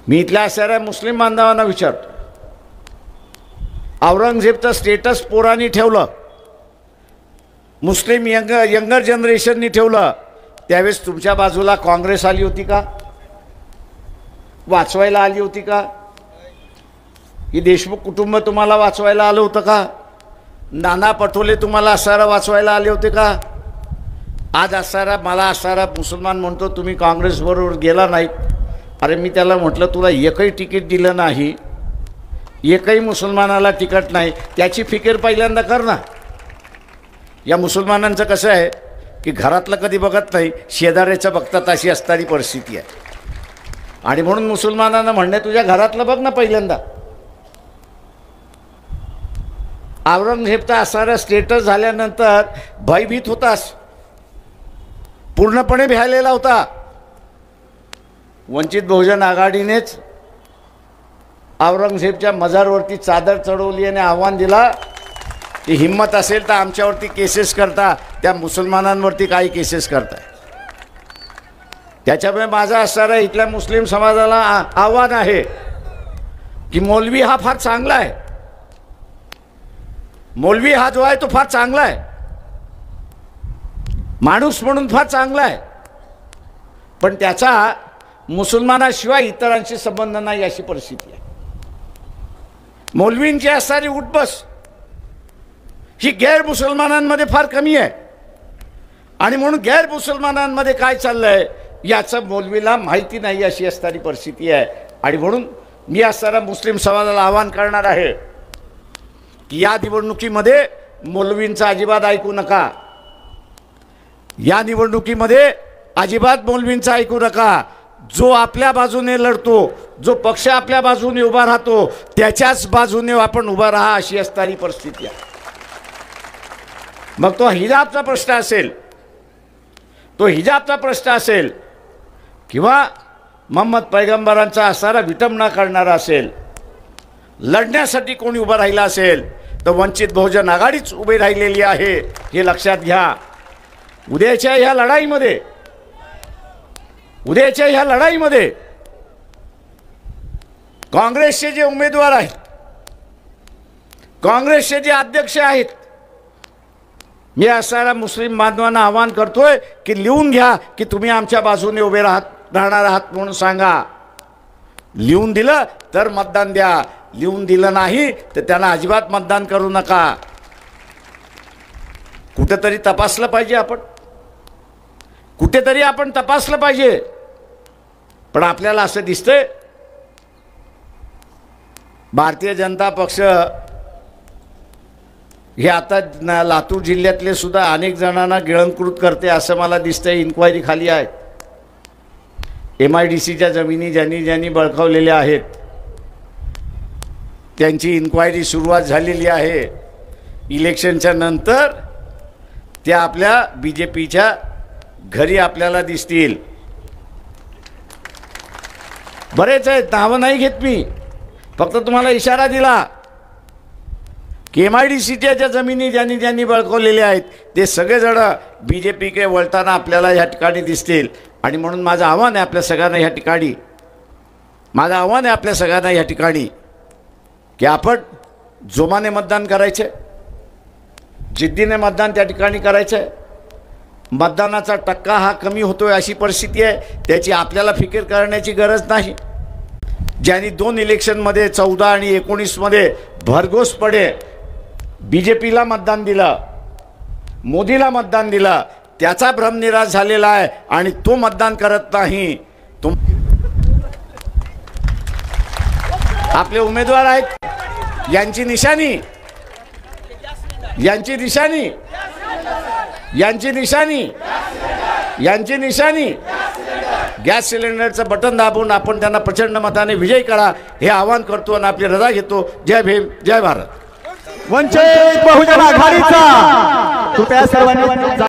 मी इथल्या साऱ्या मुस्लिम बांधवांना विचारतो, औरंगजेबचं स्टेटस पोरांनी ठेवलं, मुस्लिम यंगर जनरेशननी ठेवलं, त्यावेळेस तुमच्या बाजूला काँग्रेस आली होती का? वाचवायला आली होती का? ही देशमुख कुटुंब तुम्हाला वाचवायला आलं होतं का? नाना पटोले तुम्हाला असारा वाचवायला आले होते का? आज असारा मला असारा मुसलमान म्हणतो तुम्ही काँग्रेसबरोबर गेला नाही. अरे मी त्याला म्हटलं तुला एकही तिकीट दिलं नाही, एकही मुसलमानाला तिकीट नाही, त्याची फिकीर पहिल्यांदा कर ना. या मुसलमानांचं कसं आहे की घरातलं कधी बघत नाही, शेजाऱ्याचं बघतात, अशी असणारी परिस्थिती आहे. आणि म्हणून मुसलमानांना म्हणणे तुझ्या घरातलं बघ ना पहिल्यांदा. औरंगजेबचा असारा स्टेटस झाल्यानंतर भयभीत होतास, पूर्णपणे भ्यालेला होता. वंचित बहुजन आघाडीनेच औरंगजेबच्या मजारवरती चादर चढवली आणि आव्हान दिला की हिम्मत असेल तर आमच्यावरती केसेस करता, त्या मुसलमानांवरती काही केसेस करताय. त्याच्यामुळे माझा असारा इथल्या मुस्लिम समाजाला आव्हान आहे की मौलवी हा फार चांगला आहे, मौलवी हा जो आहे तो फार चांगला आहे, माणूस म्हणून फार चांगला आहे, पण त्याचा मुसलमानाशिवाय इतरांशी संबंध नाही अशी परिस्थिती आहे. मौलवींची असणारी उठबस ही गैर मुसलमानांमध्ये फार कमी आहे. आणि म्हणून गैर मुसलमानांमध्ये काय चाललंय याचं मौलवीला माहिती नाही अशी असणारी परिस्थिती आहे. आणि म्हणून मी असणारा मुस्लिम समाजाला आवाहन करणार आहे की या निवडणुकीमध्ये मौलवींचं अजिबात ऐकू नका. या निवडणुकीमध्ये अजिबात मौलवींचं ऐकू नका. जो आपल्या बाजूने लढतो, जो पक्ष आपल्या बाजूने उभा राहतो, त्याच्याच बाजूने आपण उभा राहा अशी असणारी परिस्थिती आहे. मग तो हिजाबचा प्रश्न असेल, तो हिजाबचा प्रश्न असेल, किंवा मोहम्मद पैगंबरांचा असणारा विटंबना करणारा असेल, लढण्यासाठी कोणी उभं राहिला असेल तर वंचित बहुजन आघाडीच उभी राहिलेली आहे, हे लक्षात घ्या. उद्याच्या ह्या लढाईमध्ये काँग्रेसचे जे उमेदवार आहेत, काँग्रेसचे जे अध्यक्ष आहेत, मी असणाऱ्या मुस्लिम बांधवांना आवाहन करतोय की लिहून घ्या की तुम्ही आमच्या बाजूने उभे राहणार आहात म्हणून सांगा. लिहून दिलं तर मतदान द्या, लिहून दिलं नाही तर त्यांना अजिबात मतदान करू नका. कुठेतरी तपासलं पाहिजे, कुठेतरी आपण तपासलं पाहिजे. पण आपल्याला असं दिसतंय भारतीय जनता पक्ष हे आता लातूर जिल्ह्यातले सुद्धा अनेक जणांना गिळंकृत करते असं मला दिसतंय. इन्क्वायरी खाली आहे. MIDCच्या जमिनी ज्यांनी बळकावलेल्या आहेत त्यांची इन्क्वायरी सुरुवात झालेली आहे. इलेक्शनच्या नंतर त्या आपल्या BJPच्या घरी आपल्याला दिसतील. बरेच आहेत, नावं नाही घेत मी, फक्त तुम्हाला इशारा दिला की MIDCच्या ज्या जमिनी ज्यांनी बळकावलेल्या आहेत ते सगळेजण BJPकडे वळताना आपल्याला ह्या ठिकाणी दिसतील. आणि म्हणून माझं आव्हान आहे आपल्या सगळ्यांना ह्या ठिकाणी, की आपण जोमाने मतदान करायचे, जिद्दीने मतदान त्या ठिकाणी करायचं आहे. मतदानाचा टक्का हा कमी होतोय अशी परिस्थिती आहे, त्याची आपल्याला फिकीर करण्याची गरज नाही. ज्यांनी 2 इलेक्शनमध्ये 14 आणि 19मध्ये भरघोसपणे BJPला मतदान दिलं, मोदीला मतदान दिलं, त्याचा भ्रमनिराश झालेला आहे आणि तो मतदान करत नाही. आपले उमेदवार आहेत, यांची निशाणी गॅस सिलेंडरचं बटन दाबून आपण त्यांना प्रचंड मताने विजयी करा हे आवाहन करतो आणि आपली रजा घेतो. जय भीम, जय भारत. वंचित बहुजन आघाडीचा कृपया सर्वांनी